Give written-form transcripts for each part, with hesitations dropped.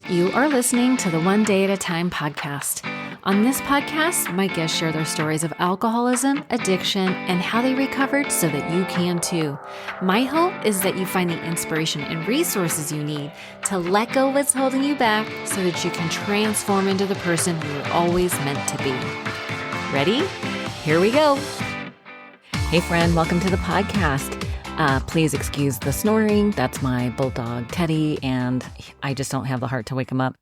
You are listening to the One Day at a Time podcast. On this podcast, my guests share their stories of alcoholism, addiction, and how they recovered so that you can too. My hope is that you find the inspiration and resources you need to let go of what's holding you back so that you can transform into the person you were always meant to be. Ready? Here we go. Hey friend, welcome to the podcast. Please excuse the snoring. That's my bulldog, Teddy, and I just don't have the heart to wake him up.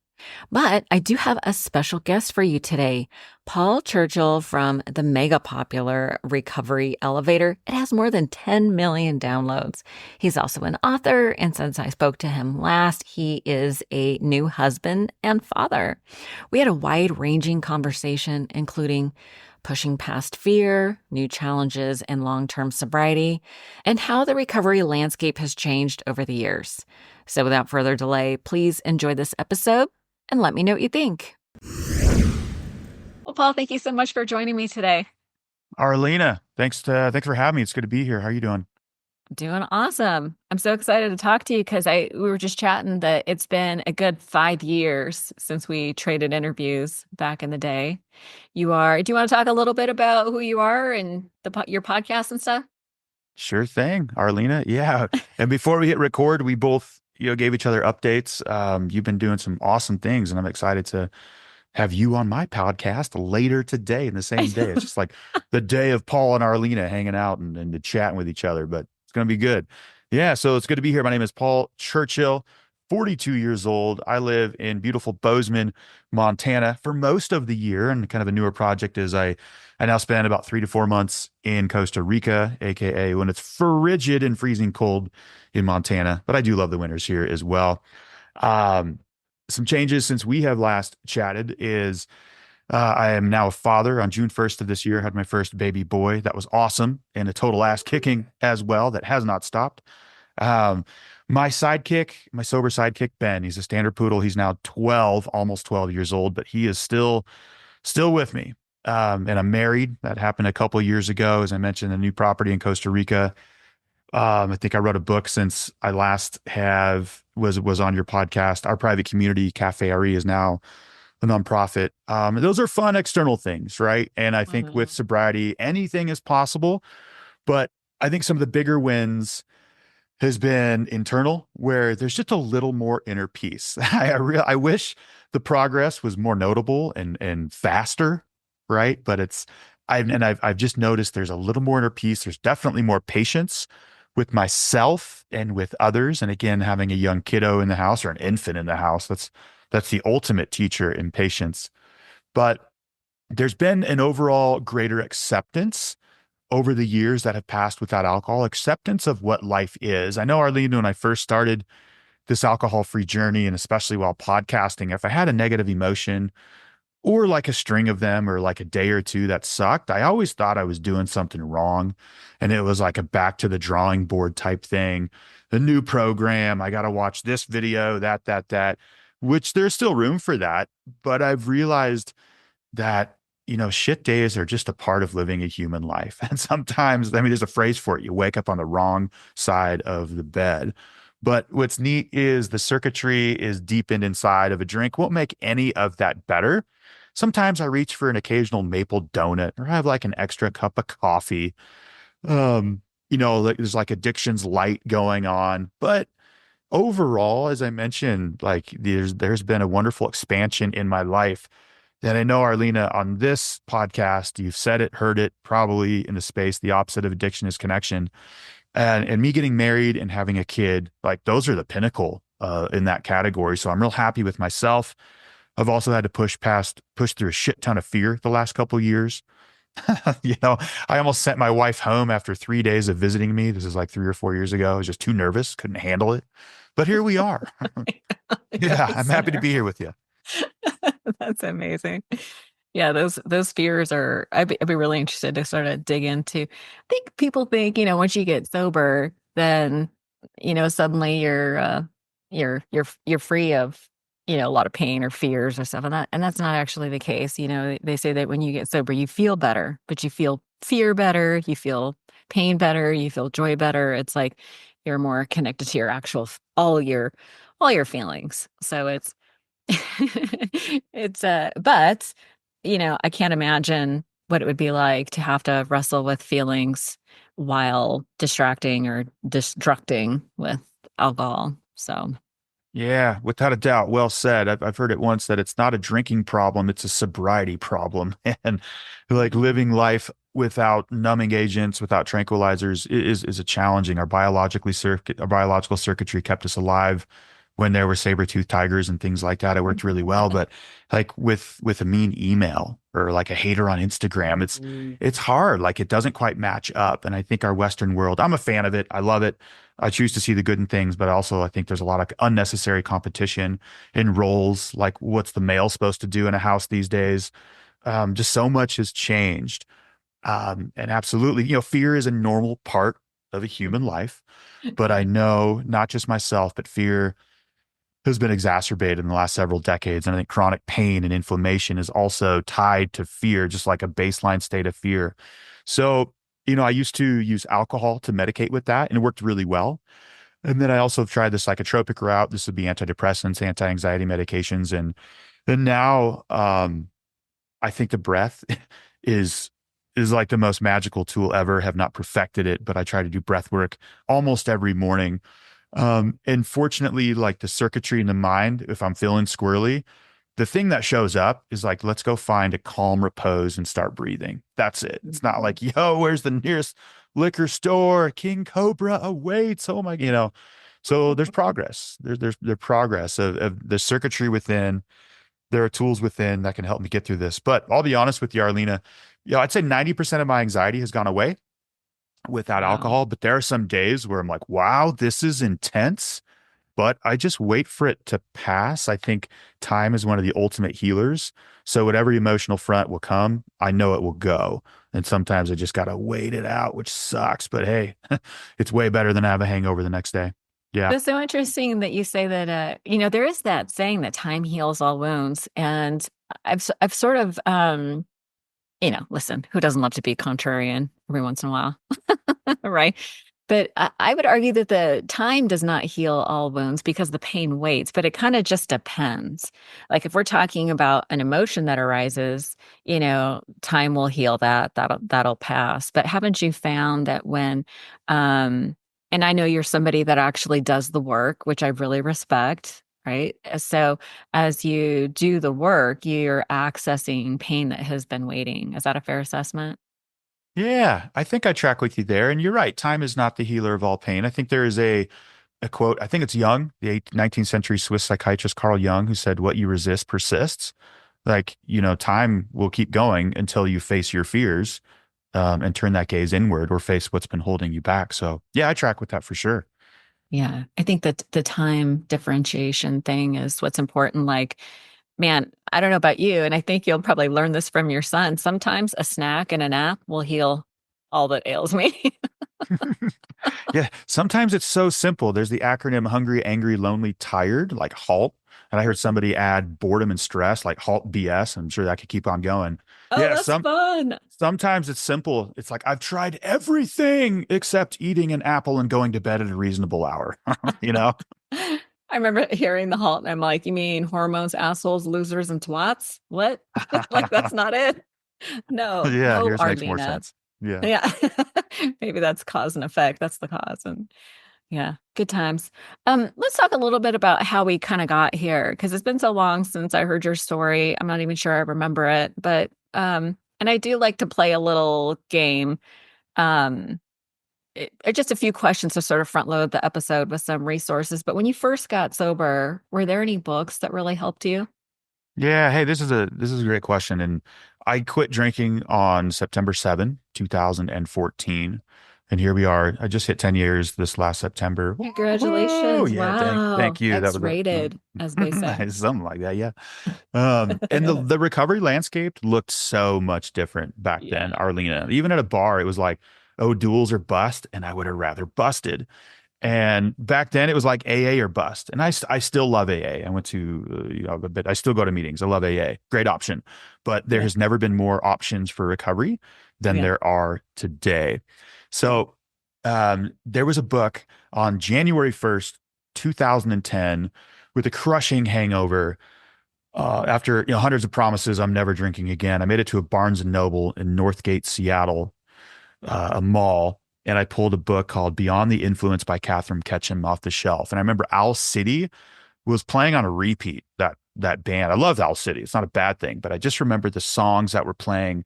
But I do have a special guest for you today, Paul Churchill from the mega popular Recovery Elevator. It has more than 10 million downloads. He's also an author, and since I spoke to him last, he is a new husband and father. We had a wide-ranging conversation, including pushing past fear, new challenges in long-term sobriety, and how the recovery landscape has changed over the years. So without further delay, please enjoy this episode and let me know what you think. Well, Paul, thank you so much for joining me today. Arlena, thanks for having me. It's good to be here. How are you doing? Doing awesome. I'm so excited to talk to you because we were just chatting that it's been a good 5 years since we traded interviews back in the day. Do you want to talk a little bit about who you are and your podcast and stuff? Sure thing, Arlena. Yeah. And before we hit record, we both, gave each other updates. You've been doing some awesome things, and I'm excited to have you on my podcast later today in the same day. It's just like the day of Paul and Arlena hanging out and chatting with each other, but it's going to be good. Yeah. So it's good to be here. My name is Paul Churchill, 42 years old. I live in beautiful Bozeman, Montana for most of the year. And kind of a newer project is I now spend about 3 to 4 months in Costa Rica, AKA when it's frigid and freezing cold in Montana. But I do love the winters here as well. Some changes since we have last chatted is I am now a father. On June 1st of this year, I had my first baby boy. That was awesome, and a total ass kicking as well. That has not stopped. My sidekick, my sober sidekick, Ben, he's a standard poodle. He's now 12, almost 12 years old, but he is still with me. And I'm married. That happened a couple of years ago. As I mentioned, a new property in Costa Rica. I think I wrote a book since I last was on your podcast. Our private community, Cafe RE, is now a nonprofit. Those are fun external things, right? And I think with sobriety, anything is possible. But I think some of the bigger wins has been internal, where there's just a little more inner peace. I wish the progress was more notable and faster, right? But I've just noticed there's a little more inner peace. There's definitely more patience with myself and with others. And again, having a young kiddo in the house or an infant in the house, that's the ultimate teacher in patience. But there's been an overall greater acceptance over the years that have passed without alcohol, acceptance of what life is. I know, Arlene, when I first started this alcohol-free journey, and especially while podcasting, if I had a negative emotion or like a string of them or like a day or two that sucked, I always thought I was doing something wrong. And it was like a back to the drawing board type thing. The new program, I got to watch this video, that, which there's still room for that. But I've realized that, shit days are just a part of living a human life. And sometimes, there's a phrase for it. You wake up on the wrong side of the bed. But what's neat is the circuitry is deepened inside of a drink. Won't make any of that better. Sometimes I reach for an occasional maple donut or have like an extra cup of coffee. There's like addictions light going on. But overall, as I mentioned, like there's been a wonderful expansion in my life. And I know, Arlena, on this podcast, you've said it, heard it, probably in the space, the opposite of addiction is connection. And me getting married and having a kid, like those are the pinnacle in that category. So I'm real happy with myself. I've also had to push through a shit ton of fear the last couple of years. I almost sent my wife home after 3 days of visiting me. This is like 3 or 4 years ago. I was just too nervous, couldn't handle it. But here we are. Yeah, I'm happy to be here with you. That's amazing. Yeah, those fears are. I'd be really interested to sort of dig into. I think people think, once you get sober, then suddenly you're free of a lot of pain or fears or stuff, and that's not actually the case. They say that when you get sober, you feel better, but you feel fear better, you feel pain better, you feel joy better. It's like you're more connected to your actual all your feelings. So It's but I can't imagine what it would be like to have to wrestle with feelings while distracting or destructing with alcohol. So, Yeah, without a doubt. Well said. I've heard it once that it's not a drinking problem, it's a sobriety problem. And like yeah. living life without numbing agents, without tranquilizers is a challenging. Our biological circuitry kept us alive when there were saber-toothed tigers and things like that. It worked really well. But like with a mean email or like a hater on Instagram, it's hard. Like it doesn't quite match up. And I think our Western world, I'm a fan of it. I love it. I choose to see the good in things, but also I think there's a lot of unnecessary competition in roles. Like, what's the male supposed to do in a house these days? Just so much has changed. And absolutely, fear is a normal part of a human life. But I Yeah. know not just myself, but fear has been exacerbated in the last several decades. And I think chronic pain and inflammation is also tied to fear, just like a baseline state of fear. So, I used to use alcohol to medicate with that, and it worked really well. And then I also tried the psychotropic route. This would be antidepressants, anti-anxiety medications. And then now, I think the breath is is like the most magical tool ever. Have not perfected it, but I try to do breath work almost every morning. And fortunately, like the circuitry in the mind, if I'm feeling squirrely, the thing that shows up is like, let's go find a calm repose and start breathing. That's it. It's not like, yo, where's the nearest liquor store? King Cobra awaits. Oh my, So there's progress. There's progress of the circuitry within. There are tools within that can help me get through this. But I'll be honest with you, Arlena. I'd say 90% of my anxiety has gone away without Wow. alcohol, but there are some days where I'm like, wow, this is intense, but I just wait for it to pass. I think time is one of the ultimate healers. So whatever emotional front will come, I know it will go. And sometimes I just got to wait it out, which sucks, but hey, it's way better than have a hangover the next day. Yeah. It's so interesting that you say that, there is that saying that time heals all wounds. And I've sort of, listen, who doesn't love to be contrarian every once in a while? Right. But I would argue that the time does not heal all wounds because the pain waits, but it kind of just depends. Like if we're talking about an emotion that arises, time will heal that. That'll pass. But haven't you found that um, and I know you're somebody that actually does the work, which I really respect, right? So as you do the work, you're accessing pain that has been waiting. Is that a fair assessment? Yeah, I think I track with you there. And you're right. Time is not the healer of all pain. I think there is a quote, I think it's Jung, the 19th century Swiss psychiatrist Carl Jung, who said, what you resist persists. Like, time will keep going until you face your fears, and turn that gaze inward or face what's been holding you back. So, yeah, I track with that for sure. Yeah, I think that the time differentiation thing is what's important. Like, man, I don't know about you, and I think you'll probably learn this from your son. Sometimes a snack and a nap will heal all that ails me. Yeah, sometimes it's so simple. There's the acronym hungry, angry, lonely, tired, like HALT. And I heard somebody add boredom and stress, like HALT BS. I'm sure that could keep on going. Oh, Yeah, that's fun. sometimes it's simple. It's like I've tried everything except eating an apple and going to bed at a reasonable hour. You know? I remember hearing the halt, and I'm like, you mean hormones, assholes, losers, and twats? What? Like, that's not it. No, Yeah, no, yours makes more Arlena. sense. Yeah. Yeah. Maybe that's cause and effect. That's the cause. And yeah, good times. Let's talk a little bit about how we kind of got here because it's been so long since I heard your story. I'm not even sure I remember it, but and I do like to play a little game. Um, just a few questions to sort of front load the episode with some resources. But when you first got sober, were there any books that really helped you? Yeah, hey, this is a great question. And I quit drinking on September 7, 2014. And here we are. I just hit 10 years this last September. Whoa, Congratulations. yeah, thank Wow. you. That was X-rated, as they say. something like that, yeah. And the recovery landscape looked so much different back then, Yeah. Arlena. Even at a bar, it was like, oh, duels or bust, and I would have rather busted. And back then it was like AA or bust. And I still love AA. I went to, a bit, I still go to meetings. I love AA. Great option. But there Yeah. has never been more options for recovery than Yeah. there are today. So, there was a book on January 1st, 2010 with a crushing hangover. After hundreds of promises, I'm never drinking again. I made it to a Barnes and Noble in Northgate, Seattle, a mall, and I pulled a book called Beyond the Influence by Catherine Ketchum off the shelf. And I remember Owl City was playing on a repeat. That band, I loved Owl City. It's not a bad thing, but I just remember the songs that were playing,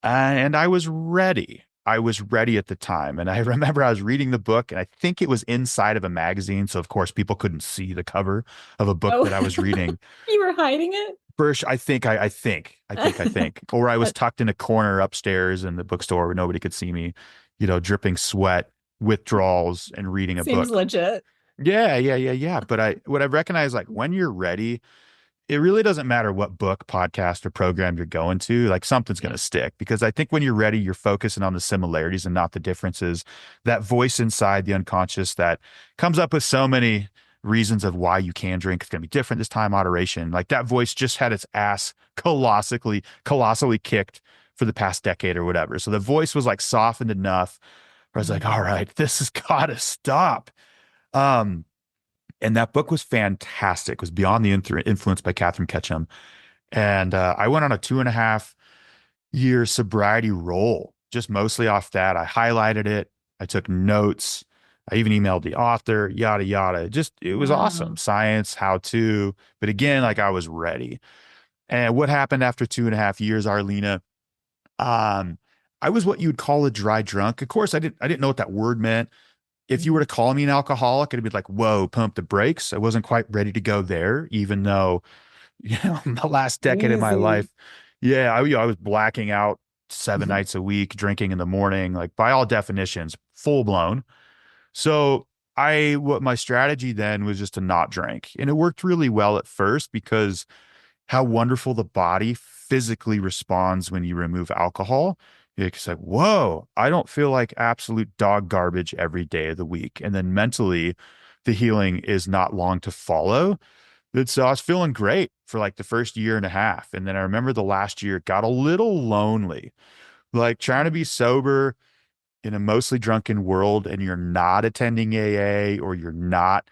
and I was ready. I was ready at the time. And I remember I was reading the book, and I think it was inside of a magazine. So, of course, people couldn't see the cover of a book Oh, that I was reading. you were hiding it? First, I think, or I was tucked in a corner upstairs in the bookstore where nobody could see me, dripping sweat, withdrawals, and reading a Seems book. legit. Yeah, yeah, yeah, yeah. But what I recognize, like when you're ready, it really doesn't matter what book, podcast, or program you're going to, like something's going Yeah. to stick. Because I think when you're ready, you're focusing on the similarities and not the differences. That voice inside the unconscious that comes up with so many reasons of why you can drink. It's going to be different this time, moderation. Like that voice just had its ass colossally kicked for the past decade or whatever. So the voice was like softened enough where I was like, all Mhm. right, this has got to stop. Um, and that book was fantastic. It was Beyond the Influence by Catherine Ketchum. And I went on a 2.5 year sobriety roll, just mostly off that. I highlighted it. I took notes. I even emailed the author, yada, yada. It was awesome. Wow. Science, how to. But again, like I was ready. And what happened after 2.5 years, Arlena? Um, I was what you'd call a dry drunk. Of course, I didn't know what that word meant. If you were Mhm. to call me an alcoholic, it'd be like, whoa, pump the brakes. I wasn't quite ready to go there, even though, the last decade of my Easy. life, yeah, I was blacking out 7 nights a week, drinking in the morning, like by all definitions, full blown. So what my strategy then was just to not drink. And it worked really well at first because how wonderful the body physically responds when you remove alcohol. It's like, whoa, I don't feel like absolute dog garbage every day of the week. And then mentally, the healing is not long to follow. So I was feeling great for like the first year and a half. And then I remember the last year got a little lonely, like trying to be sober in a mostly drunken world and you're not attending AA or you're not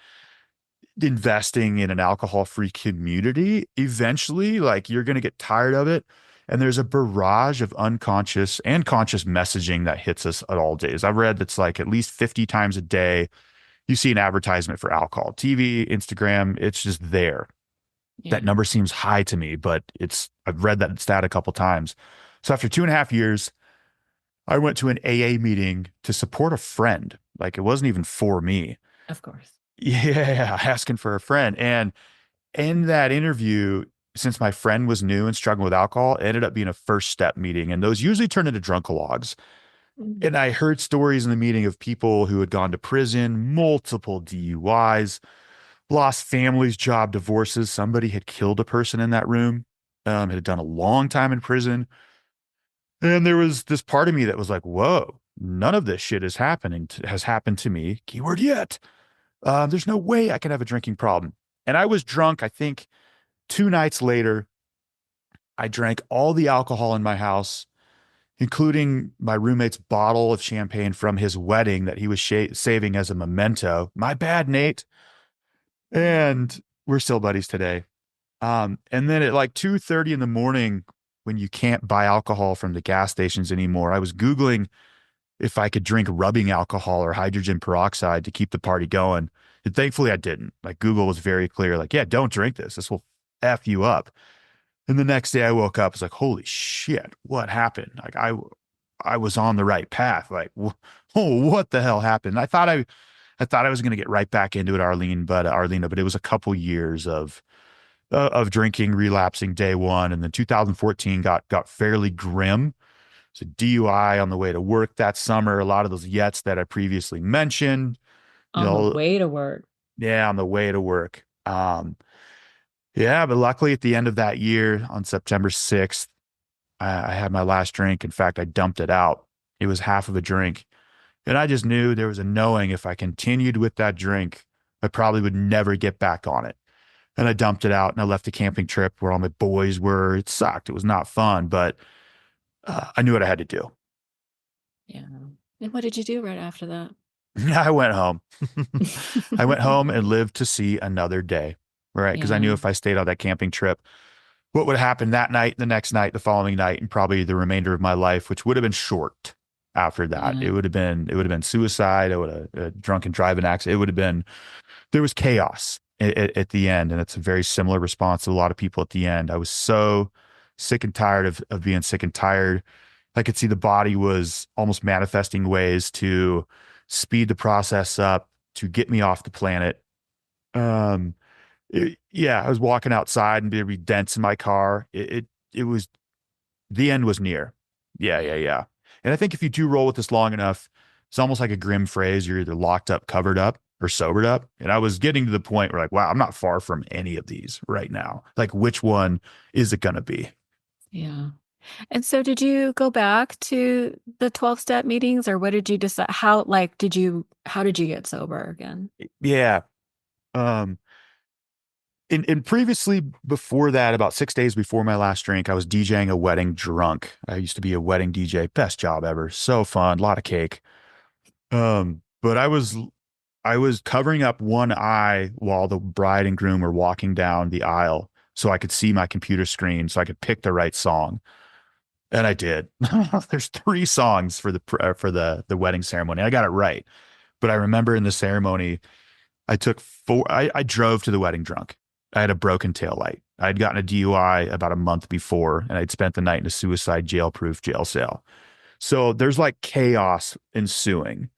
investing in an alcohol-free community, eventually, like you're going to get tired of it. And there's a barrage of unconscious and conscious messaging that hits us at all days. I've read that's like at least 50 times a day, you see an advertisement for alcohol, TV, Instagram, it's just there. That Yeah. number seems high to me, but I've read that stat a couple times. So after 2.5 years, I went to an AA meeting to support a friend. Like it wasn't even for me. Of course. Yeah, asking for a friend. And in that interview, since my friend was new and struggling with alcohol, it ended up being a first step meeting. And those usually turn into drunkalogs. Mm. And I heard stories in the meeting of people who had gone to prison, multiple DUIs, lost families, job divorces. Somebody had killed a person in that room, had done a long time in prison. And there was this part of me that was like, whoa, none of this shit has happened to me. Keyword yet. There's no way I can have a drinking problem. And I was drunk, I think 2 nights later, I drank all the alcohol in my house, including my roommate's bottle of champagne from his wedding that he was saving as a memento. My bad, Nate. And we're still buddies today. And then at like 2:30 in the morning, when you can't buy alcohol from the gas stations anymore, I was Googling if I could drink rubbing alcohol or hydrogen peroxide to keep the party going. And thankfully I didn't. Like Google was very clear, like, yeah, don't drink this. This will F you up. And the next day I woke up, I was like, holy shit, what happened? Like I was on the right path. Like, oh, what the hell happened? I thought I was going to get right back into it, Arlena, but it was a couple years of drinking, relapsing day one. And then 2014 got fairly grim. It's a DUI on the way to work that summer. A lot of those yets that I previously mentioned, you On the know, way to work. yeah, on the way to work. Yeah, but luckily at the end of that year on September 6th, I had my last drink. In fact, I dumped it out. It was half of a drink. And I just knew there was a knowing if I continued with that drink, I probably would never get back on it. And I dumped it out and I left a camping trip where all my boys were. It sucked. It was not fun, but I knew what I had to do. Yeah. And what did you do right after that? I went home. I went home and lived to see another day. right? Because I knew Yeah. if I stayed on that camping trip, what would happen that night, the next night, the following night, and probably the remainder of my life, which would have been short after that. Yeah. It would have been suicide. It would have a drunken driving accident. It would have been there was chaos at the end, and it's a very similar response to a lot of people at the end. I was so sick and tired of being sick and tired. I could see the body was almost manifesting ways to speed the process up to get me off the planet. Um, yeah, I was walking outside and it'd be dense in my car. It was the end was near. Yeah, yeah, yeah. And I think if you do roll with this long enough, it's almost like a grim phrase. You're either locked up, covered up, or sobered up. And I was getting to the point where like, wow, I'm not far from any of these right now. Like, which one is it gonna be? Yeah. And so did you go back to the 12 step meetings or what did you decide? How did you get sober again? Yeah. Um, and previously before that, about 6 days before my last drink, I was DJing a wedding drunk. I used to be a wedding DJ, best job ever. So fun, a lot of cake. But I was covering up one eye while the bride and groom were walking down the aisle so I could see my computer screen so I could pick the right song. And I did. There's three songs for the wedding ceremony. I got it right. But I remember in the ceremony, I took four I drove to the wedding drunk. I had a broken tail light. I had gotten a DUI about a month before, and I'd spent the night in a suicide jail-proof jail cell. So there's like chaos ensuing.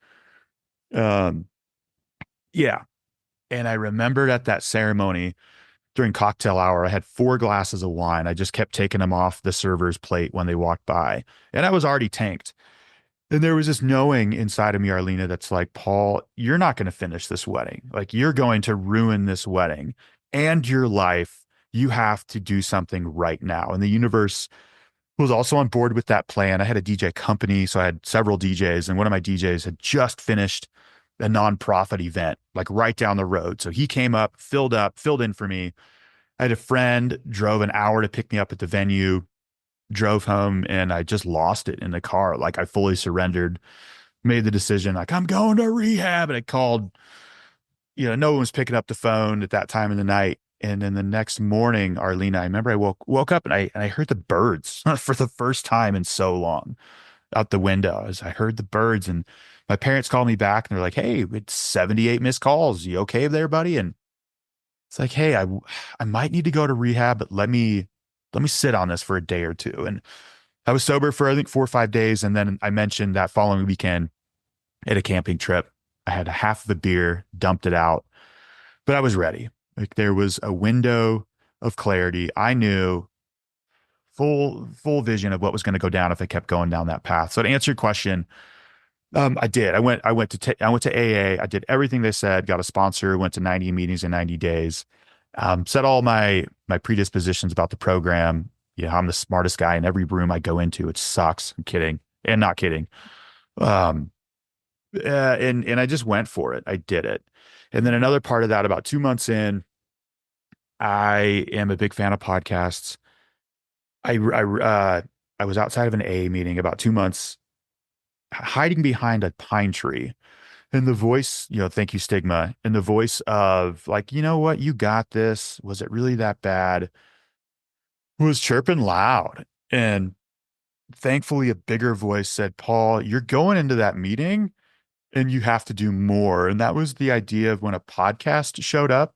Um, yeah. And I remembered at that ceremony during cocktail hour, I had 4 glasses of wine. I just kept taking them off the server's plate when they walked by. And I was already tanked. And there was this knowing inside of me, Arlena, that's like, Paul, you're not going to finish this wedding. Like, you're going to ruin this wedding and your life. You have to do something right now. And the universe was also on board with that plan. I had a DJ company, so I had several DJs, and one of my DJs had just finished a nonprofit event, like right down the road. So he came up, filled in for me. I had a friend drove an hour to pick me up at the venue, drove home, and I just lost it in the car. Like I fully surrendered, made the decision, like I'm going to rehab. And I called, no one was picking up the phone at that time of the night. And then the next morning, Arlena, I remember I woke up and I heard the birds for the first time in so long out the window. As I heard the birds, and my parents called me back and they're like, "Hey, it's 78 missed calls. You okay there, buddy?" And it's like, "Hey, I might need to go to rehab, but let me sit on this for a day or two." And I was sober for I think 4 or 5 days, and then I mentioned that following weekend at a camping trip, I had a half of a beer, dumped it out, but I was ready. Like there was a window of clarity. I knew full vision of what was going to go down if I kept going down that path. So to answer your question, I did. I went to AA. I did everything they said. Got a sponsor. Went to 90 meetings in 90 days. Said all my predispositions about the program. Yeah, I'm the smartest guy in every room I go into. It sucks. I'm kidding and not kidding. Um, and I just went for it. I did it. And then another part of that, about 2 months in, I am a big fan of podcasts. I was outside of an AA meeting about 2 months, hiding behind a pine tree. And the voice, thank you, stigma, and the voice of like, you know what, you got this. Was it really that bad? Was chirping loud. And thankfully, a bigger voice said, Paul, you're going into that meeting and you have to do more. And that was the idea of when a podcast showed up.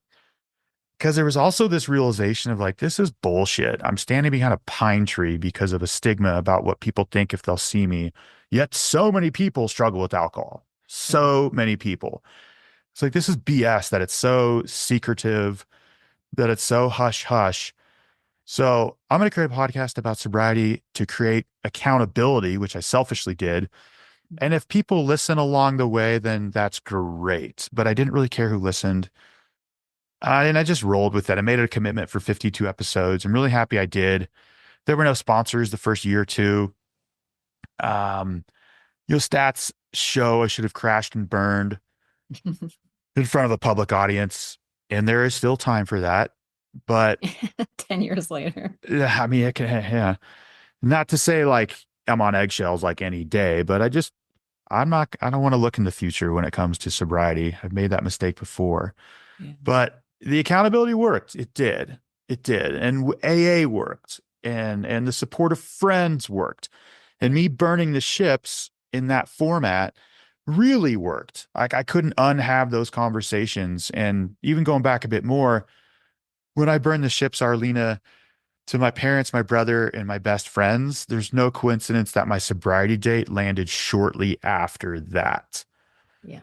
Because there was also this realization of like, this is bullshit. I'm standing behind a pine tree because of a stigma about what people think if they'll see me. Yet so many people struggle with alcohol. Yeah. So many people. It's like, this is BS that it's so secretive, that it's so hush hush. So I'm going to create a podcast about sobriety to create accountability, which I selfishly did. And if people listen along the way, then that's great. But I didn't really care who listened. And I just rolled with it. I made it a commitment for 52 episodes. I'm really happy I did. There were no sponsors the first year or two. Um, Stats show I should have crashed and burned in front of a public audience, and there is still time for that. But 10 years later. I mean, it can, yeah. Not to say like I'm on eggshells like any day, but I don't want to look in the future when it comes to sobriety. I've made that mistake before. Yeah. But the accountability worked. It did. It did. And AA worked, and the support of friends worked. And Yeah. me burning the ships in that format really worked. Like I couldn't unhave those conversations. And even going back a bit more, when I burned the ships, Arlena, to my parents, my brother, and my best friends, there's no coincidence that my sobriety date landed shortly after that. Yeah.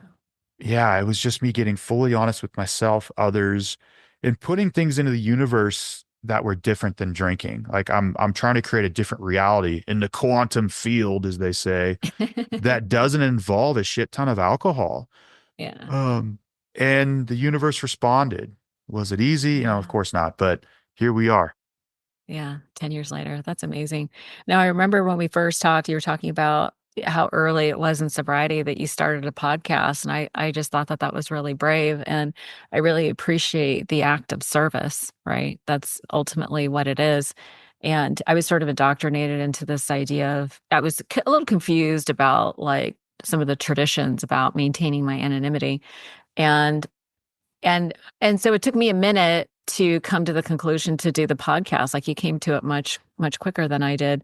Yeah, it was just me getting fully honest with myself, others, and putting things into the universe that were different than drinking. Like I'm trying to create a different reality in the quantum field, as they say, that doesn't involve a shit ton of alcohol. Yeah. Um, and the universe responded. Was it easy? Of Yeah. course not, but here we are. Yeah, 10 years later, that's amazing. Now, I remember when we first talked, you were talking about how early it was in sobriety that you started a podcast, and I just thought that that was really brave, and I really appreciate the act of service, right? That's ultimately what it is, and I was sort of indoctrinated into this idea of I was a little confused about, like, some of the traditions about maintaining my anonymity, and and and so it took me a minute to come to the conclusion to do the podcast, like, you came to it much quicker than I did,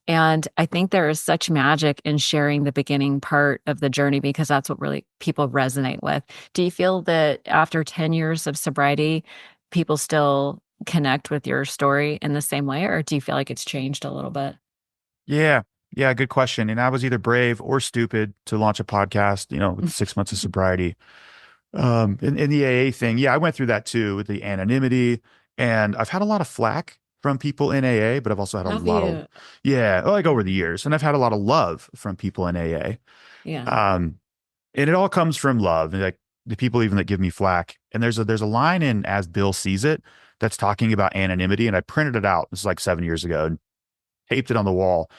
and I think there is such magic in sharing the beginning part of the journey because that's what really people resonate with. Do you feel that after 10 years of sobriety, people still connect with your story in the same way, or do you feel like it's changed a little bit? Yeah. Yeah, good question. And I was either brave or stupid to launch a podcast, with 6 months of sobriety. In the AA thing, yeah, I went through that too with the anonymity, and I've had a lot of flack from people in AA, but I've also had a Have lot of, you? yeah, like over the years, and I've had a lot of love from people in AA. Yeah, Um, and it all comes from love, and like the people even that give me flack. And there's a line in As Bill Sees It that's talking about anonymity, and I printed it out. This is like 7 years ago, and taped it on the wall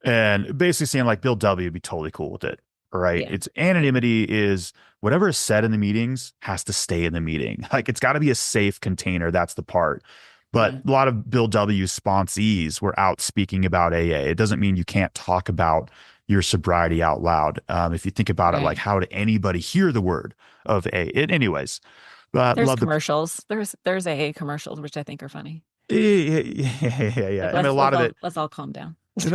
and basically saying like Bill W would be totally cool with it. Right. yeah, It's anonymity is whatever is said in the meetings has to stay in the meeting. Like it's got to be a safe container. That's the part. But yeah, a lot of Bill W sponsees were out speaking about AA. It doesn't mean you can't talk about your sobriety out loud. If you think about it, like right. how did anybody hear the word of AA? Anyways, There's love the commercials. There's AA commercials, which I think are funny. yeah. Like, I mean, a lot of it, let's all calm down. and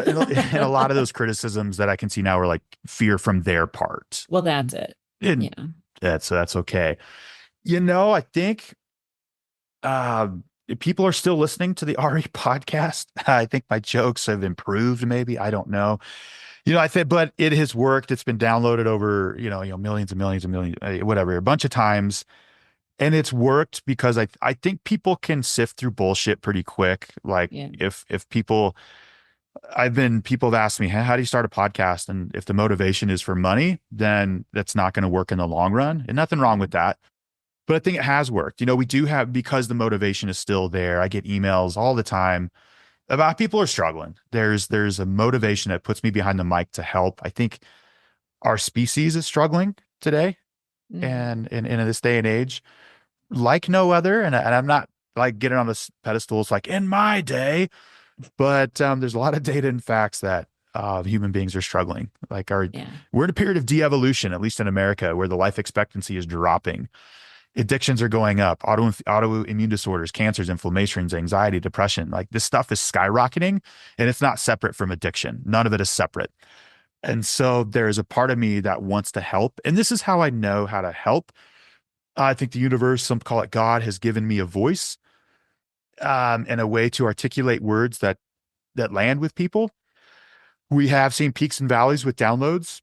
a lot of those criticisms that I can see now are like fear from their part. Well, that's it. And Yeah, that's okay. I think uh, people are still listening to the RE podcast. I think my jokes have improved, maybe. I don't know. I think, but it has worked. It's been downloaded over, millions and millions and millions, whatever, a bunch of times. And it's worked because I think people can sift through bullshit pretty quick. Like yeah, if people have asked me, "Hey, how do you start a podcast?" And if the motivation is for money, then that's not going to work in the long run. And nothing wrong with that. But I think it has worked. We do have, because the motivation is still there. I get emails all the time about people are struggling. There's a motivation that puts me behind the mic to help. I think our species is struggling today mhm, and in this day and age, like no other. And I'm not like getting on this pedestal. It's like in my day, but there's a lot of data and facts that human beings are struggling. yeah, We're in a period of de-evolution, at least in America, where the life expectancy is dropping. Addictions are going up, autoimmune disorders, cancers, inflammations, anxiety, depression. Like this stuff is skyrocketing, and it's not separate from addiction. None of it is separate. And so there's a part of me that wants to help. And this is how I know how to help. I think the universe, some call it God, has given me a voice and a way to articulate words that land with people. We have seen peaks and valleys with downloads,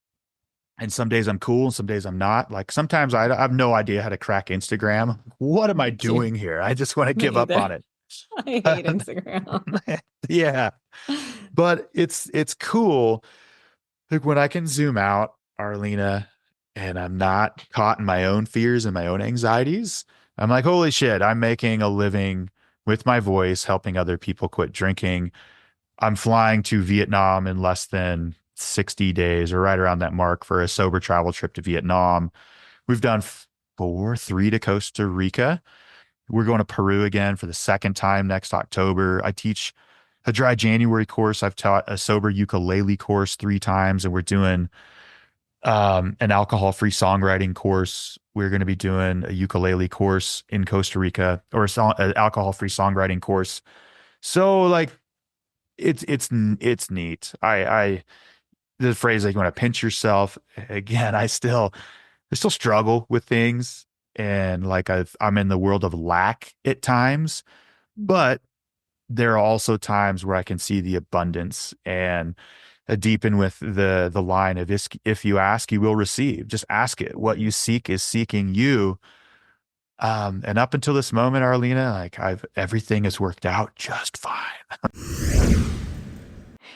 and some days I'm cool and some days I'm not. Like sometimes I have no idea how to crack Instagram. What am I me too. doing here? I just want to Me give up either. on it. I hate Instagram. Yeah, but it's cool. Like when I can zoom out, Arlena, and I'm not caught in my own fears and my own anxieties. I'm like, holy shit, I'm making a living with my voice, helping other people quit drinking. I'm flying to Vietnam in less than 60 days or right around that mark for a sober travel trip to Vietnam. We've done three to Costa Rica. We're going to Peru again for the second time next October. I teach a dry January course. I've taught a sober ukulele course 3 times, and we're doing an alcohol-free songwriting course. We're going to be doing a ukulele course in Costa Rica, or an alcohol-free songwriting course. So like it's neat. I the phrase like you want to pinch yourself again. I still struggle with things, and like I'm in the world of lack at times, but there are also times where I can see the abundance and deepen with the line of if you ask, you will receive. Just ask it. What you seek is seeking you. And up until this moment, Arlena, like I've everything has worked out just fine.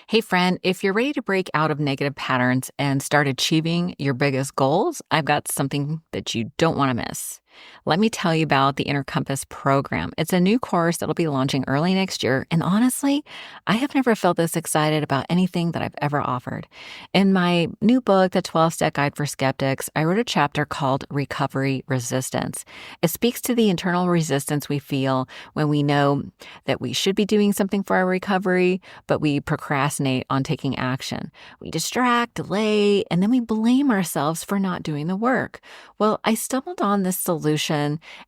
Hey, friend, if you're ready to break out of negative patterns and start achieving your biggest goals, I've got something that you don't want to miss. Let me tell you about the Inner Compass program. It's a new course that'll be launching early next year. And honestly, I have never felt this excited about anything that I've ever offered. In my new book, The 12-Step Guide for Skeptics, I wrote a chapter called Recovery Resistance. It speaks to the internal resistance we feel when we know that we should be doing something for our recovery, but we procrastinate on taking action. We distract, delay, and then we blame ourselves for not doing the work. Well, I stumbled on this solution,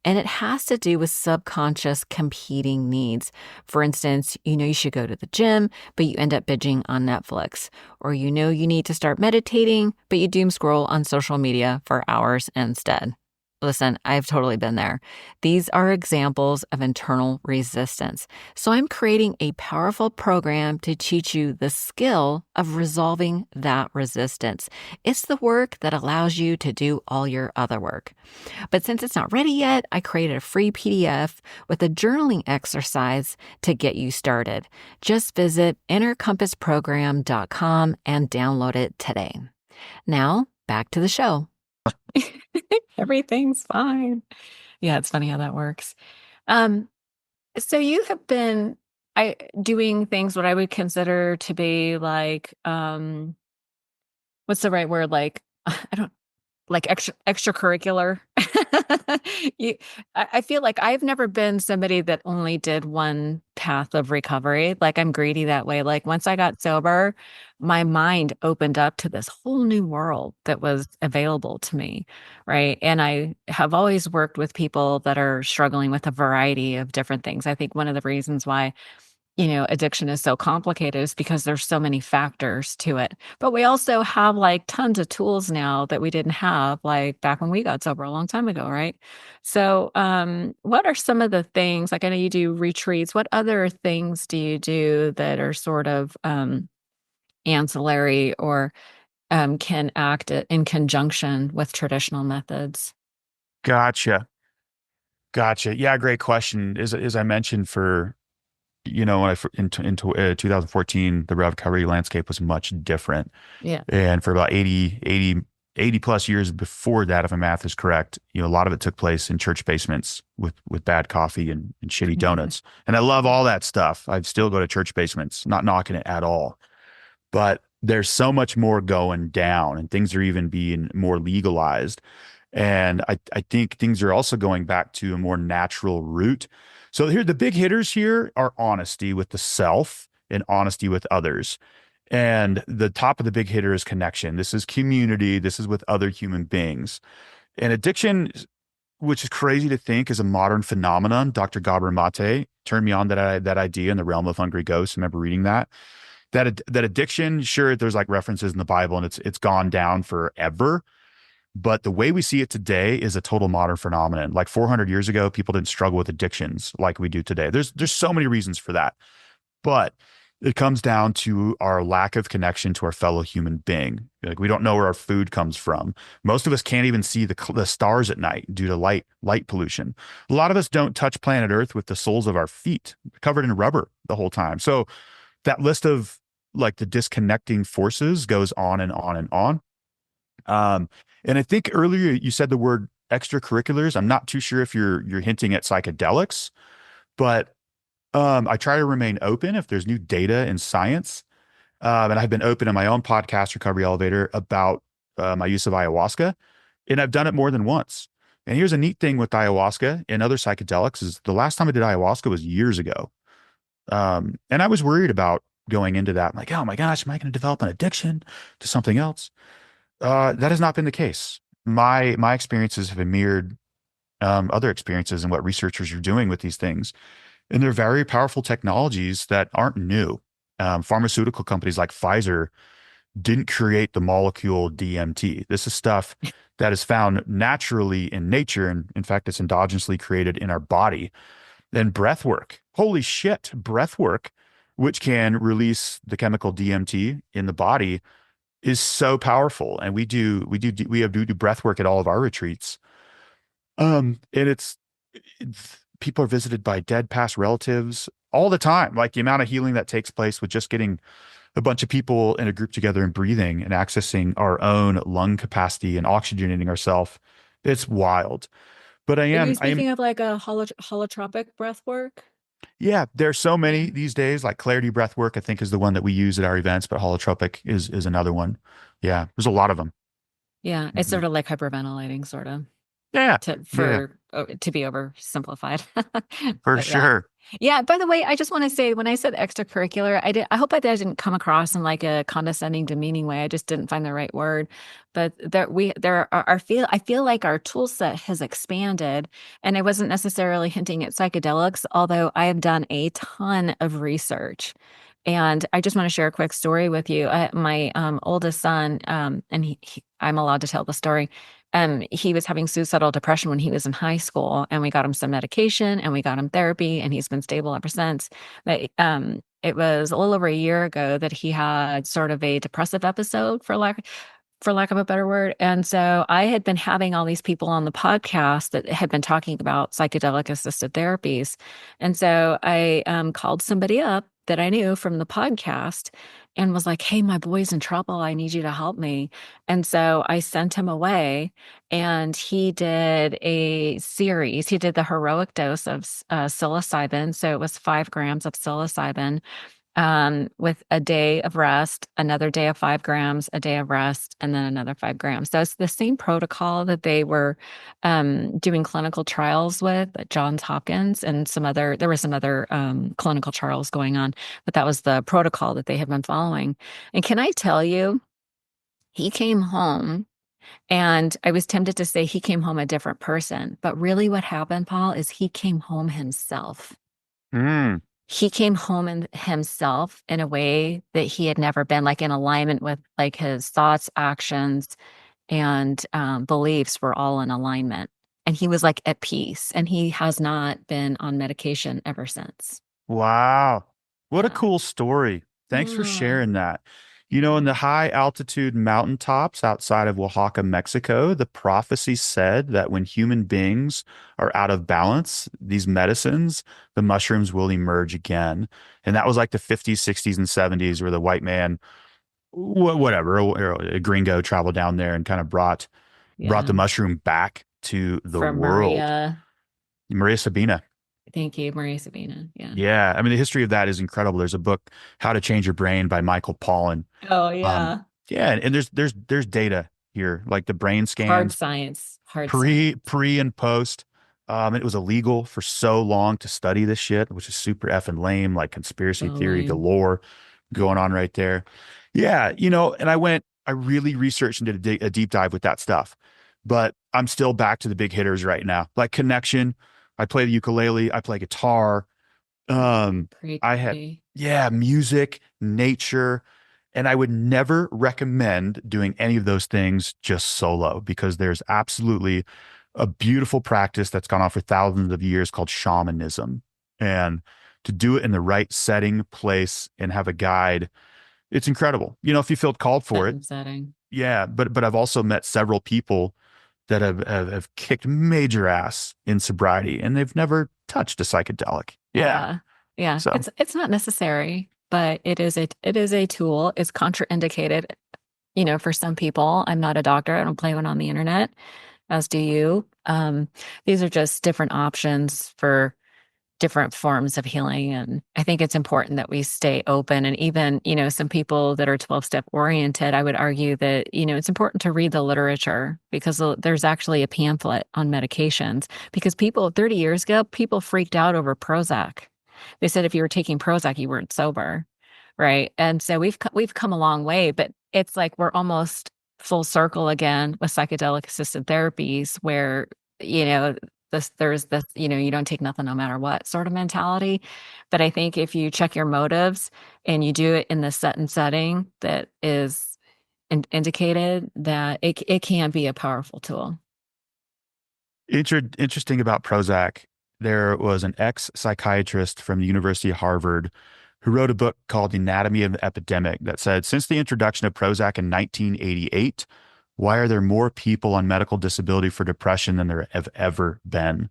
and it has to do with subconscious competing needs. For instance, you know you should go to the gym, but you end up binging on Netflix. Or you know you need to start meditating, but you doom scroll on social media for hours instead. Listen, I've totally been there. These are examples of internal resistance. So I'm creating a powerful program to teach you the skill of resolving that resistance. It's the work that allows you to do all your other work. But since it's not ready yet, I created a free PDF with a journaling exercise to get you started. Just visit innercompassprogram.com and download it today. Now, back to the show. Everything's fine. Yeah, it's funny how that works. Um, so you have been doing things what I would consider to be like, what's the right word? Like, I don't like extracurricular. You, I feel like I've never been somebody that only did one path of recovery. Like I'm greedy that way. Like once I got sober, my mind opened up to this whole new world that was available to me, right? And I have always worked with people that are struggling with a variety of different things. I think one of the reasons why addiction is so complicated is because there's so many factors to it. But we also have like tons of tools now that we didn't have like back when we got sober a long time ago, right? So, what are some of the things like I know you do retreats. What other things do you do that are sort of ancillary or can act in conjunction with traditional methods? Gotcha. Gotcha. Yeah, great question. As I mentioned, when in 2014, the recovery landscape was much different. Yeah. And for about 80 plus years before that, if my math is correct, a lot of it took place in church basements with bad coffee and shitty donuts. And I love all that stuff. I still go to church basements, not knocking it at all. But there's so much more going down, and things are even being more legalized. And I think things are also going back to a more natural route. So here, the big hitters here are honesty with the self and honesty with others. And the top of the big hitter is connection. This is community. This is with other human beings. And addiction, which is crazy to think is a modern phenomenon. Dr. Gabor Mate turned me on that idea in the realm of hungry ghosts. I remember reading that addiction, sure, there's like references in the Bible and it's gone down forever. But the way we see it today is a total modern phenomenon. Like 400 years ago, people didn't struggle with addictions like we do today. There's so many reasons for that. But it comes down to our lack of connection to our fellow human being. Like we don't know where our food comes from. Most of us can't even see the stars at night due to light pollution. A lot of us don't touch planet Earth with the soles of our feet, covered in rubber the whole time. So that list of like the disconnecting forces goes on and on and on. And I think earlier you said the word extracurriculars. I'm not too sure if you're hinting at psychedelics, but I try to remain open if there's new data and science. And I've been open in my own podcast, Recovery Elevator, about my use of ayahuasca, and I've done it more than once. And here's a neat thing with ayahuasca and other psychedelics is the last time I did ayahuasca was years ago. And I was worried about going into that. I'm like, oh my gosh, am I going to develop an addiction to something else? That has not been the case. My experiences have mirrored other experiences and what researchers are doing with these things. And they're very powerful technologies that aren't new. Pharmaceutical companies like Pfizer didn't create the molecule DMT. This is stuff that is found naturally in nature. And in fact, it's endogenously created in our body. Then breath work. Holy shit, breath work, which can release the chemical DMT in the body, is so powerful. And we do breath work at all of our retreats. And it's people are visited by dead past relatives all the time. Like the amount of healing that takes place with just getting a bunch of people in a group together and breathing and accessing our own lung capacity and oxygenating ourselves. It's wild. But Are you I am, speaking of like a holotropic breath work? yeah, there's so Yeah. many these days, like clarity breath work, I think is the one that we use at our events, but holotropic is another one. Yeah, there's a lot of them. Yeah, it's Mhm. sort of like hyperventilating, sort of. Yeah, yeah, To be oversimplified. for But yeah. sure. Yeah, by the way, I just want to say when I said extracurricular, I hope that didn't come across in like a condescending, demeaning way. I just didn't find the right word. But I feel like our tool set has expanded, and I wasn't necessarily hinting at psychedelics, although I have done a ton of research. And I just want to share a quick story with you. My oldest son, and I'm allowed to tell the story. He was having suicidal depression when he was in high school, and we got him some medication and we got him therapy, and he's been stable ever since. But it was a little over a year ago that he had sort of a depressive episode, for lack of a better word. And so I had been having all these people on the podcast that had been talking about psychedelic assisted therapies. And so I called somebody up that I knew from the podcast and was like, hey, my boy's in trouble. I need you to help me. And so I sent him away and he did a series. He did the heroic dose of psilocybin. So it was 5 grams of psilocybin with a day of rest, another day of 5 grams, a day of rest, and then another 5 grams. So it's the same protocol that they were doing clinical trials with at Johns Hopkins and there were some other clinical trials going on, but that was the protocol that they had been following. And can I tell you, he came home and I was tempted to say he came home a different person, but really what happened, Paul, is he came home himself. Mm. He came home in himself in a way that he had never been, like in alignment with like his thoughts, actions, and beliefs were all in alignment. And he was like at peace. And he has not been on medication ever since. Wow. What a Yeah. cool story. Thanks for Oh, sharing that. In yeah. the high altitude mountaintops outside of Oaxaca, Mexico, the prophecy said that when human beings are out of balance, these medicines, the mushrooms will emerge again. And that was like the 50s, 60s, and 70s, where the white man, whatever, or a gringo traveled down there and kind of brought the Yeah. mushroom back to the From world. Maria. Maria Sabina. Thank you, Maria Sabina. Yeah. Yeah, I mean the history of that is incredible. There's a book, How to Change Your Brain by Michael Pollan. Oh, Um, yeah. yeah, and there's data here, like the brain Hard scans science. Hard science. pre and post. It was illegal for so long to study this shit, which is super effing lame, like conspiracy So theory lame. galore going on right there. Yeah, and I really researched and did a deep dive with that stuff. But I'm still back to the big hitters right now, like connection. I play the ukulele, I play guitar. Um, I have, Creativity. yeah, music, nature, and I would never recommend doing any of those things just solo because there's absolutely a beautiful practice that's gone on for thousands of years called shamanism. And to do it in the right setting, place, and have a guide, it's incredible. If you feel called for Set it, and setting. yeah. But I've also met several people that have kicked major ass in sobriety and they've never touched a psychedelic. Yeah. Yeah. Yeah. So. It's not necessary, but it is a tool. It's contraindicated, for some people. I'm not a doctor. I don't play one on the internet, as do you. These are just different options for different forms of healing. And I think it's important that we stay open. And even, some people that are 12-step oriented, I would argue that, it's important to read the literature because there's actually a pamphlet on medications. Because 30 years ago, people freaked out over Prozac. They said if you were taking Prozac, you weren't sober. Right. And so we've come a long way, but it's like we're almost full circle again with psychedelic assisted therapies where, you know, there's this, you don't take nothing no matter what sort of mentality. But I think if you check your motives and you do it in the set and setting that is indicated, that it can be a powerful tool. Interesting about Prozac. There was an ex-psychiatrist from the University of Harvard who wrote a book called Anatomy of an Epidemic that said, since the introduction of Prozac in 1988, why are there more people on medical disability for depression than there have ever been?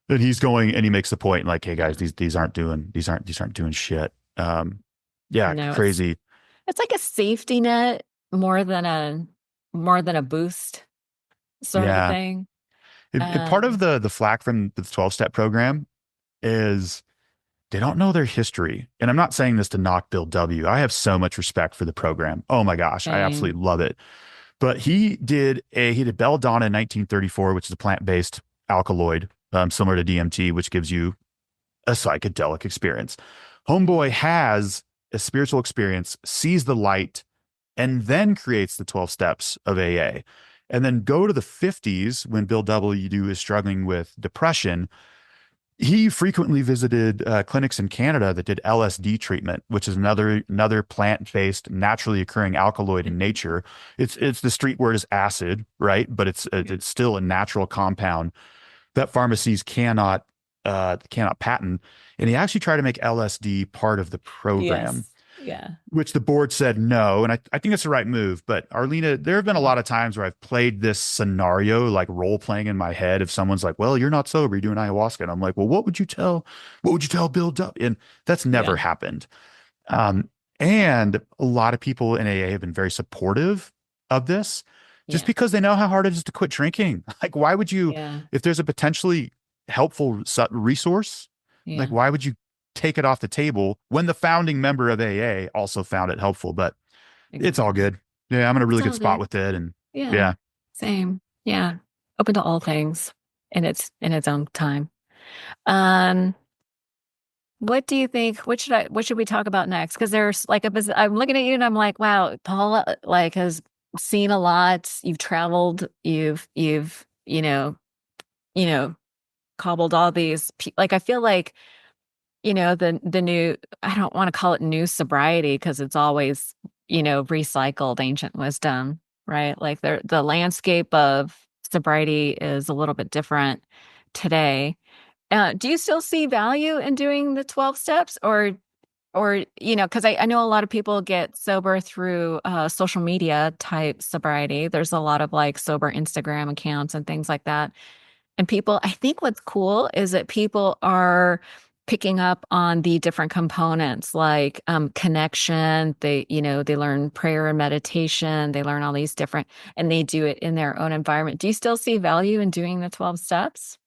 And he's going and he makes the point like, hey guys, these aren't doing shit. Yeah, No, crazy. it's like a safety net more than a boost sort of a Yeah. thing. Part of Um, the flack from the 12-step program is they don't know their history. And I'm not saying this to knock Bill W. I have so much respect for the program. Oh my gosh, I Same. absolutely love it. But he did belladonna in 1934, which is a plant-based alkaloid, similar to DMT, which gives you a psychedelic experience. Homeboy has a spiritual experience, sees the light, and then creates the 12 steps of AA. And then go to the 50s when Bill W. is struggling with depression. He frequently visited clinics in Canada that did LSD treatment, which is another plant-based, naturally occurring alkaloid in nature. It's the street word is acid, right? But it's still a natural compound that pharmacies cannot patent. And he actually tried to make LSD part of the program, Yes. Yeah. which the board said no. And I think it's the right move. But Arlena, there have been a Yeah. lot of times where I've played this scenario, like role playing in my head. If someone's like, well, you're not sober, you're doing ayahuasca. And I'm like, well, what would you tell Bill Duff? And that's never Yeah. happened. Um, and a lot of people in AA have been very supportive of this just Yeah. because they know how hard it is to quit drinking. Like, why would you, Yeah. if there's a potentially helpful resource, like, Yeah. why would you take it off the table when the founding member of AA also found it helpful? But it's all Exactly. good. Yeah, I'm in a It's really good all spot good. with it. And Yeah. yeah. Same. Yeah. Open to all things in its own time. Um, what do you think? What should we talk about next? Because there's like I'm looking at you and I'm like, wow, Paula like has seen a lot. You've traveled, you've, you know, cobbled all these like I feel like, the new, I don't want to call it new sobriety because it's always, recycled ancient wisdom, right? Like the landscape of sobriety is a little bit different today. Do you still see value in doing the 12 steps or because I know a lot of people get sober through social media type sobriety. There's a lot of like sober Instagram accounts and things like that. And people, I think what's cool is that people are picking up on the different components like connection. They learn prayer and meditation. They learn all these different, and they do it in their own environment. Do you still see value in doing the 12 steps?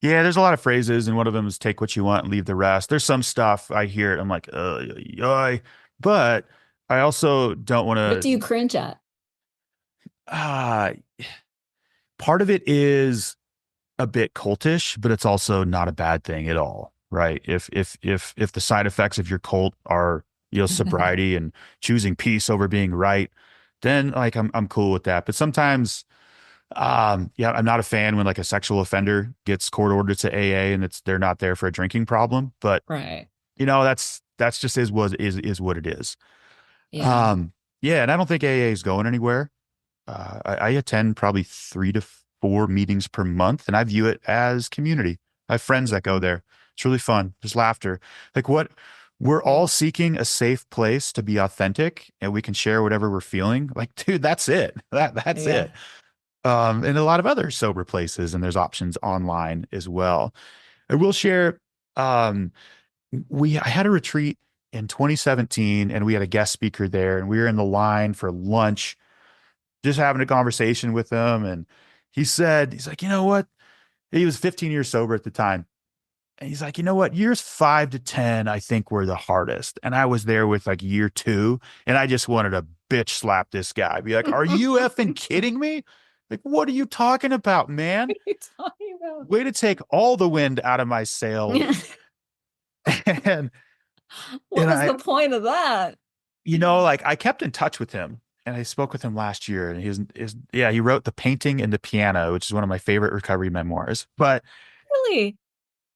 Yeah, there's a lot of phrases, and one of them is take what you want and leave the rest. There's some stuff I hear it, I'm like, but I also don't want What to. do you cringe at? Uh, Part of it is a bit cultish, but it's also not a bad thing at all, right? If the side effects of your cult are sobriety and choosing peace over being right, then like I'm cool with that. But sometimes, yeah, I'm not a fan when like a sexual offender gets court ordered to AA and they're not there for a drinking problem. But Right. that's just is what it is. Yeah. Um, yeah, and I don't think AA is going anywhere. I attend probably 3 to 4 meetings per month, and I view it as community. I have friends that go there. It's really fun. There's laughter. Like what we're Yeah. all seeking a safe place to be authentic, and we can share whatever we're feeling. Like, dude, that's it. That's Yeah. it. And a lot of other sober places, and there's options online as well. I will share. Um, I had a retreat in 2017, and we had a guest speaker there, and we were in the line for lunch just having a conversation with him. And he's like, you know what? He was 15 years sober at the time. And he's like, you know what? Years 5 to 10, I think were the hardest. And I was there with like year 2. And I just wanted to bitch slap this guy. Be like, are you effing kidding me? Like, what are you talking about, man? What are you talking about? Way to take all the wind out of my sails. And, What and was I, the point of that? like I kept in touch with him. and I spoke with him last year, and yeah, he wrote The Painting and the Piano, which is one of my favorite recovery memoirs. But Really?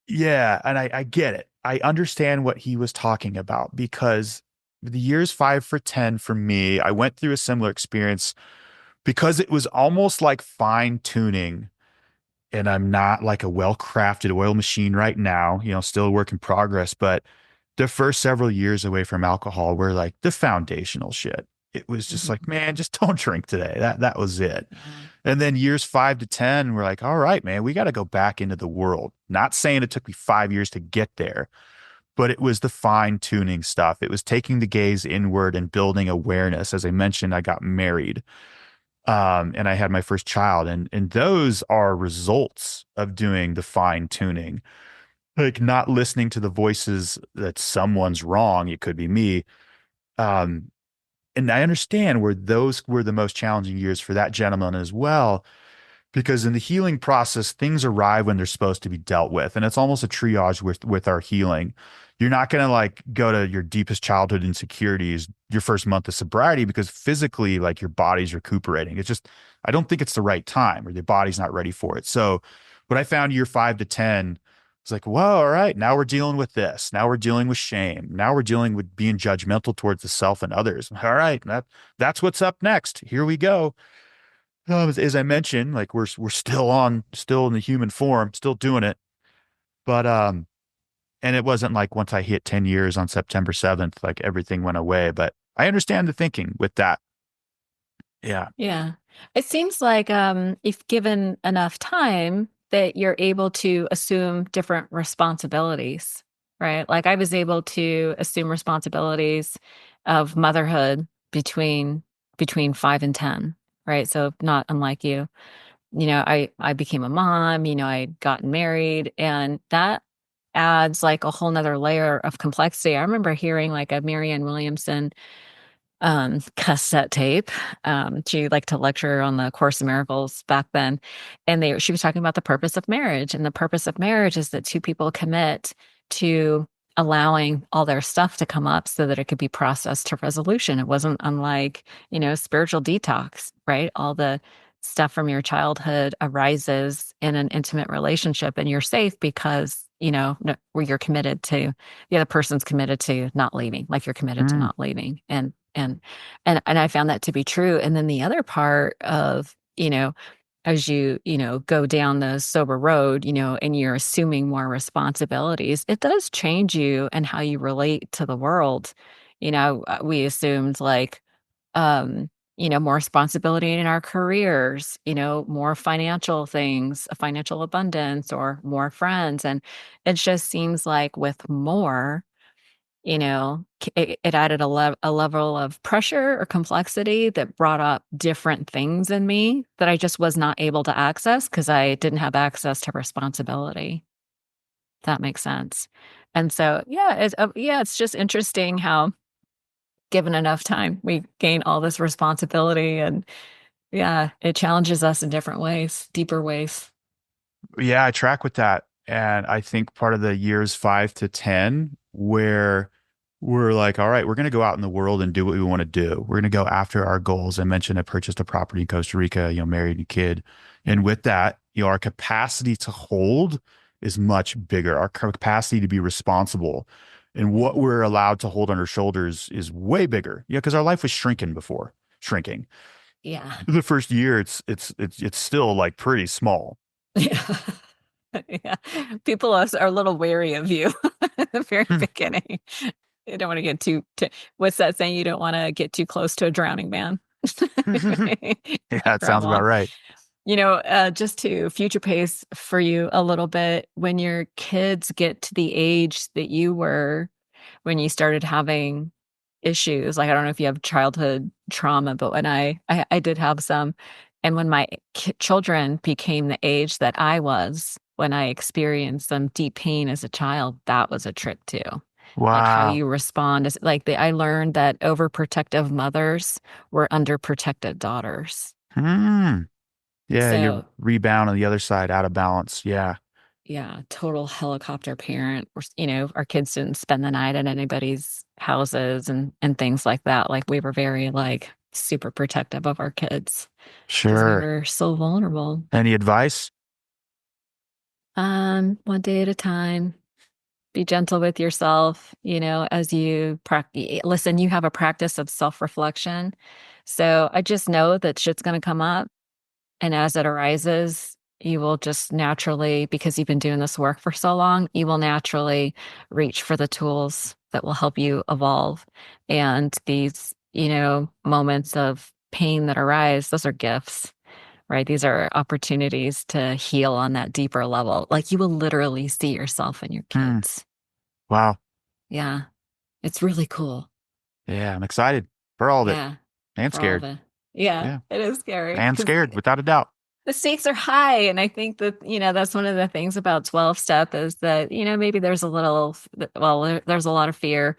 yeah, and I get it. I understand what he was talking about because the years 5 for 10 for me, I went through a similar experience because it was almost like fine tuning. And I'm not like a well-crafted oil machine right now, still a work in progress. But the first several years away from alcohol were like the foundational shit. It was just like, Mhm. man, just don't drink today. That was it. Yeah. And then years 5 to 10, we're like, all right, man, we got to go back into the world. Not saying it took me 5 years to get there, but it was the fine tuning stuff. It was taking the gaze inward and building awareness. As I mentioned, I got married, and I had my first child, and those are results of doing the fine tuning, like not listening to the voices that someone's wrong. It could be me. Um, and I understand where those were the most challenging years for that gentleman as well, because in the healing process, things arrive when they're supposed to be dealt with. And it's almost a triage with our healing. You're not going to like go to your deepest childhood insecurities your first month of sobriety because physically, like your body's recuperating. It's just, I don't think it's the right time or the body's not ready for it. So, what I found year 5 to 10, it's like, whoa, all right, now we're dealing with this. Now we're dealing with shame. Now we're dealing with being judgmental towards the self and others. All right, that's what's up next. Here we go. As I mentioned, like we're still in the human form, still doing it. But and it wasn't like once I hit 10 years on September 7th, like everything went away. But I understand the thinking with that. Yeah. Yeah. It seems like if given enough time that you're able to assume different responsibilities, right? Like I was able to assume responsibilities of motherhood between 5 and 10, right? So not unlike you. I became a mom, I'd gotten married, and that adds like a whole nother layer of complexity. I remember hearing like a Marianne Williamson cassette tape. She liked to lecture on the Course in Miracles back then. And she was talking about the purpose of marriage. And the purpose of marriage is that two people commit to allowing all their stuff to come up so that it could be processed to resolution. It wasn't unlike, spiritual detox, right? All the stuff from your childhood arises in an intimate relationship and you're safe because, where you're committed to the other person's committed to not leaving, like you're committed to Mm. not leaving. And I found that to be true. And then the other part of, as you go down the sober road, and you're assuming more responsibilities, it does change you and how you relate to the world. We assumed like, more responsibility in our careers, more financial things, financial abundance, or more friends. And it just seems like with more, it added a level of pressure or complexity that brought up different things in me that I just was not able to access because I didn't have access to responsibility. If that makes sense. And so, it's just interesting how, given enough time, we gain all this responsibility, and yeah, it challenges us in different ways, deeper ways. Yeah, I track with that. And I think part of the years 5 to 10, where we're like, all right, we're going to go out in the world and do what we want to do. We're going to go after our goals. I mentioned I purchased a property in Costa Rica, married a kid. And with that, our capacity to hold is much bigger. Our capacity to be responsible and what we're allowed to hold on our shoulders is way bigger. Yeah, because our life was shrinking. Yeah. The first year, it's still like pretty small. Yeah. Yeah. People are a little wary of you at the very beginning. You don't want to get what's that saying? You don't want to get too close to a drowning man. Yeah, it For how sounds about long? right. Just to future pace for you a little bit, when your kids get to the age that you were when you started having issues, like I don't know if you have childhood trauma, but when I did have some, and when my children became the age that I was when I experienced some deep pain as a child, that was a trip too. Like how Wow. you respond is like I learned that overprotective mothers were underprotected daughters. Hmm. Yeah, you So rebound on the other side, out of balance. Yeah. yeah, total helicopter parent. Our kids didn't spend the night at anybody's houses and things like that. Like we were very like super protective of our kids because we Sure. were so vulnerable. Any advice? One day at a time. Be gentle with yourself, as you practice. Listen, you have a practice of self-reflection. So I just know that shit's going to come up. And as it arises, you will just naturally, because you've been doing this work for so long, you will naturally reach for the tools that will help you evolve. And these, moments of pain that arise, those are gifts, right? These are opportunities to heal on that deeper level. Like you will literally see yourself in your Hmm. kids. Wow. Yeah. It's really cool. Yeah, I'm excited for all of it Yeah. and For all of scared. it. Yeah. Yeah, It is scary and because scared without a doubt. the stakes are high. And I think that, that's one of the things about 12 step is that, maybe there's a little, well, there's a lot of fear,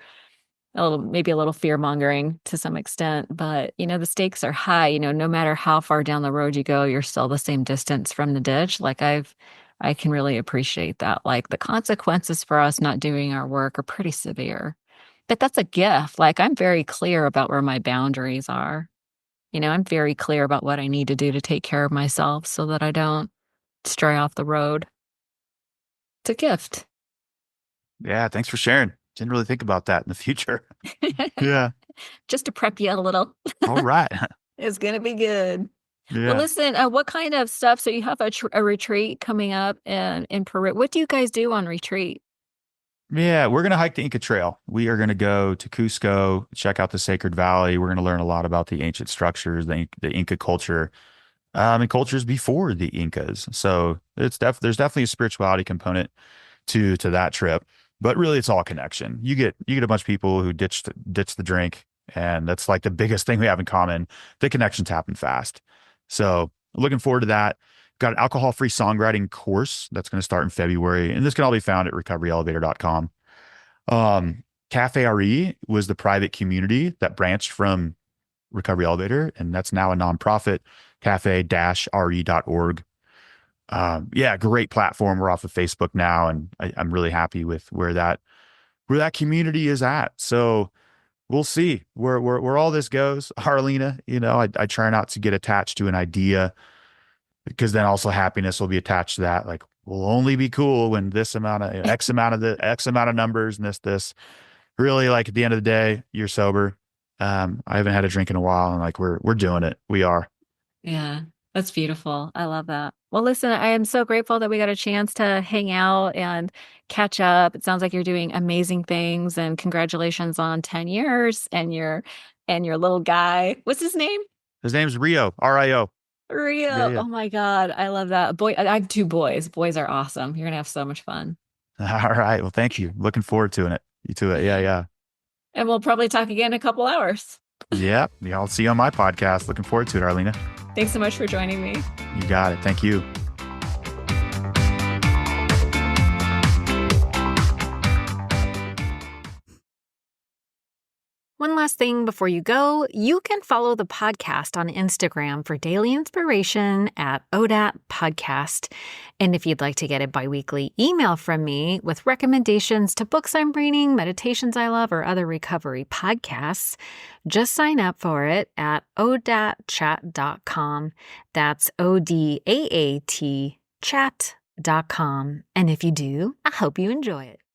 maybe a little fear mongering to some extent, but, the stakes are high. No matter how far down the road you go, you're still the same distance from the ditch. Like I can really appreciate that. Like the consequences for us not doing our work are pretty severe, but that's a gift. Like I'm very clear about where my boundaries are. I'm very clear about what I need to do to take care of myself so that I don't stray off the road. It's a gift. Yeah, thanks for sharing. Didn't really think about that in the future. Yeah. Just to prep you a little. All right. It's gonna be good. Well, Yeah. listen, what kind of stuff? So you have a retreat coming up in Peru. What do you guys do on retreat? Yeah, we're gonna hike the Inca Trail. We are gonna go to Cusco, check out the Sacred Valley. We're gonna learn a lot about the ancient structures, the Inca culture, and cultures before the Incas. So there's definitely a spirituality component to that trip, but really it's all connection. You get a bunch of people who ditch the drink, and that's like the biggest thing we have in common. The connections happen fast. So looking forward to that. Got an alcohol-free songwriting course that's going to start in February, and this can all be found at recoveryelevator.com. Cafe RE was the private community that branched from Recovery Elevator, and that's now a nonprofit, cafe-re.org. Yeah, great platform. We're off of Facebook now, and I'm really happy with where that community is at. So we'll see where all this goes. Harlina, I try not to get attached to an idea because then also happiness will be attached to that. Like we'll only be cool when this amount of X amount of numbers and this. Really, like at the end of the day, you're sober. I haven't had a drink in a while, and like we're doing it. We are. Yeah, that's beautiful. I love that. Well, listen, I am so grateful that we got a chance to hang out and catch up. It sounds like you're doing amazing things, and congratulations on 10 years and your little guy. What's his name? His name's Rio, Rio. Yeah, Rio. yeah. Oh my God. I love that. Boy, I have two boys. Boys are awesome. You're gonna have so much fun. All right. Well, thank you. Looking forward to it. You to it. Yeah, yeah. And we'll probably talk again in a couple hours. Yeah. Yeah. I'll see you on my podcast. Looking forward to it, Arlena. Thanks so much for joining me. You got it. Thank you. One last thing before you go, you can follow the podcast on Instagram for daily inspiration at ODAT Podcast. And if you'd like to get a biweekly email from me with recommendations to books I'm reading, meditations I love, or other recovery podcasts, just sign up for it at odatchat.com. That's ODAAT chat.com. And if you do, I hope you enjoy it.